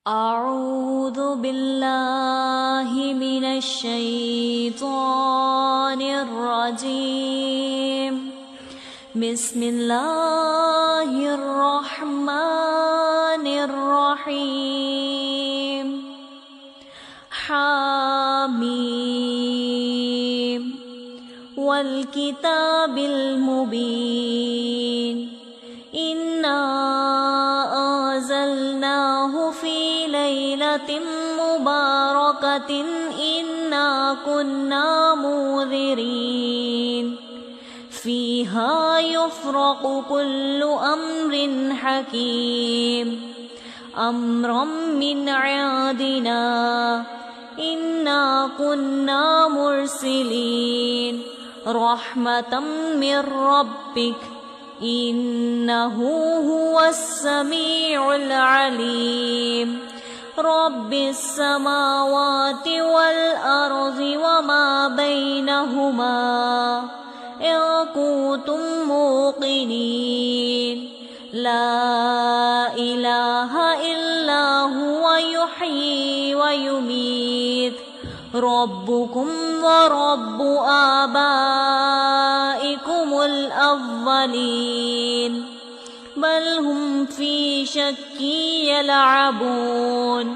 أعوذ بالله من الشيطان الرجيم. بسم الله الرحمن الرحيم. حميم والكتاب المبين. إنا أنزلناه في ليلة مباركة إنا كنا منذرين فيها يفرق كل أمر حكيم أمرا من عندنا إنا كنا مرسلين رحمة من ربك إنه هو السميع العليم. رب السماوات والأرض وما بينهما إن كنتم موقنين لا إله إلا هو يحيي ويميت ربكم ورب آبائكم الأولين بل هم في شك يلعبون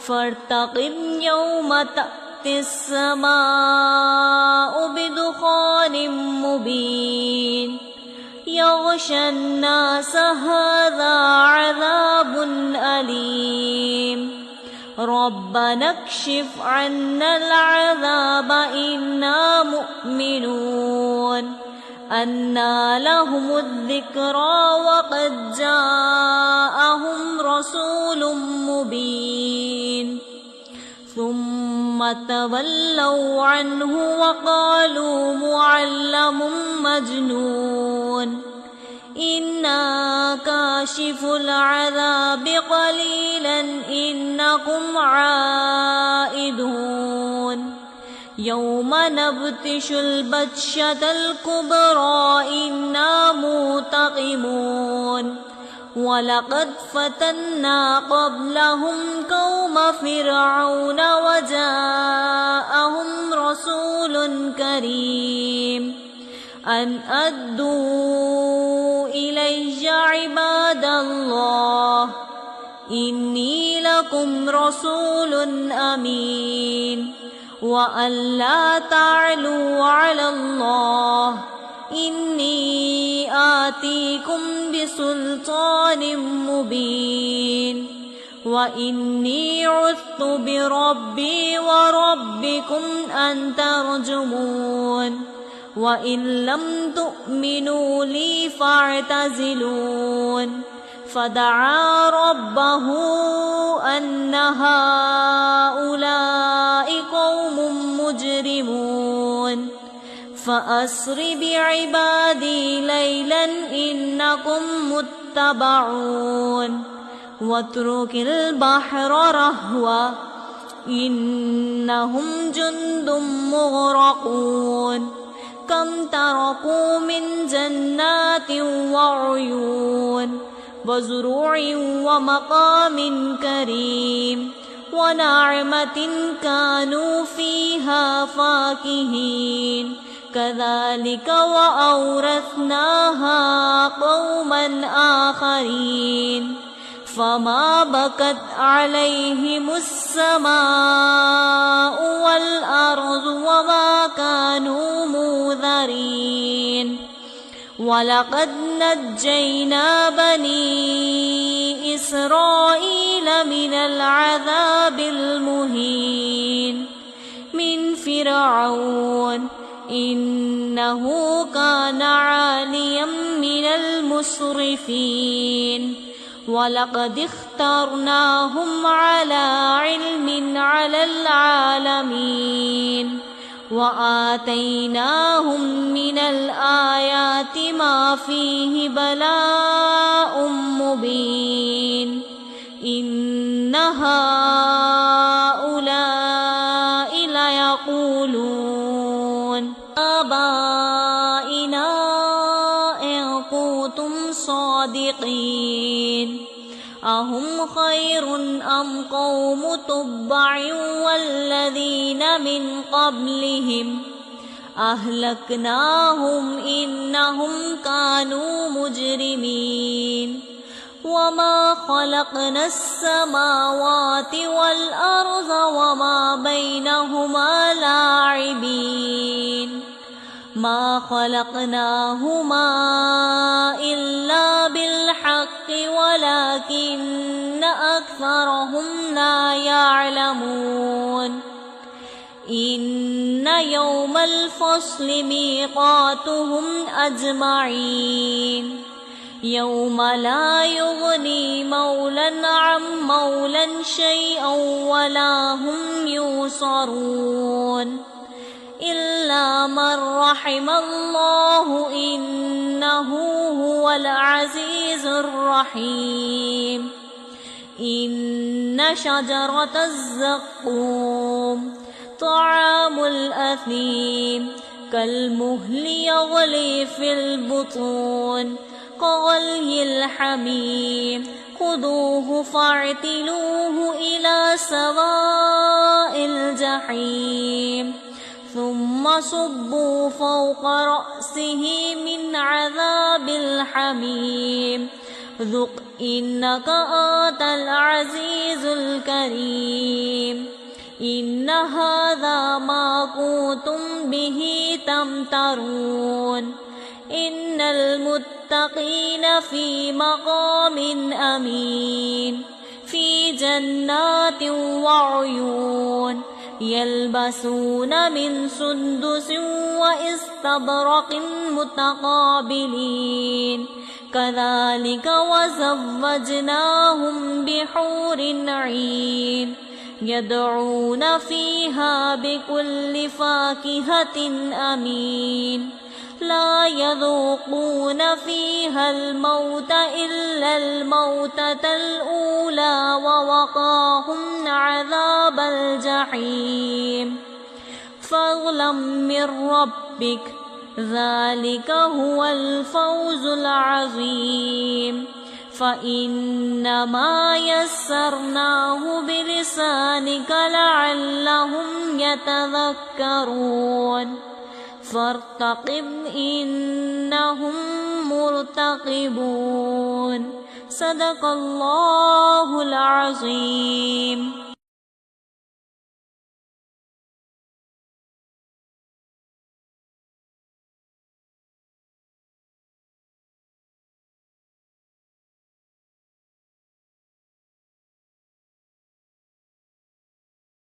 فارتقب يوم تأتي السماء بدخان مبين يغشى الناس هذا عذاب أليم ربنا اكشف عنا العذاب إنا مؤمنون أنى لهم الذكرى وقد جاءهم رسول مبين ثم تولوا عنه وقالوا معلم مجنون إنا كاشف العذاب قليلا إنكم عائدون يوم نبطش البطشة الكبرى إنا منتقمون ولقد فتنا قبلهم قوم فرعون وجاءهم رسول كريم أن أدوا إلي عباد الله إني لكم رسول أمين وأن لا تعلوا على الله إني آتيكم بسلطان مبين وإني عذت بربي وربكم أن ترجمون وإن لم تؤمنوا لي فاعتزلون فدعا ربه أن هؤلاء قوم مجرمون فأسر بعبادي ليلا إنكم متبعون واترك البحر رهوا إنهم جند مغرقون كم تركوا من جنات وعيون وزروع ومقام كريم ونعمة كانوا فيها فاكهين كذلك وأورثناها قوما آخرين فما بكت عليهم السماء والأرض وما كانوا منذرين ولقد نجينا بني إسرائيل من العذاب المهين من فرعون إنه كان عاليا من المسرفين ولقد اخترناهم على علم على العالمين وآتيناهم من الآيات ما فيه بلاء مبين إن هؤلاء ليقولون آبائنا إن كنتم صادقين أهم خير أم قبلهم قوم تبع والذين من قبلهم أهلكناهم إنهم كانوا مجرمين وما خلقنا السماوات والأرض وما بينهما لاعبين ما خلقناهما إلا بالحق ولكن أكثرهم لا يعلمون إن يوم الفصل ميقاتهم أجمعين يوم لا يغني مولا عن مولا شيئا ولا هم ينصرون إلا من رحم الله إنه هو العزيز الرحيم إن شجرة الزقوم طعام الأثيم كالمهل يغلي في البطون كغلي الحميم خذوه فاعتلوه إلى سواء الجحيم ثم صبوا فوق رأسه من عذاب الحميم ذق إنك أنت العزيز الكريم إن هذا ما كنتم به تمترون إن المتقين في مقام أمين في جنات وعيون يلبسون من سندس وإستبرق متقابلين كذلك وزوجناهم بحور عين يدعون فيها بكل فاكهة أمين لا يذوقون فيها الموت إلا الموتة الأولى ووقاهم عذاب الجحيم فضلا من ربك ذلك هو الفوز العظيم فإنما يسرناه بلسانك لعلهم يتذكرون فارتقب إنهم مرتقبون صدق الله العظيم.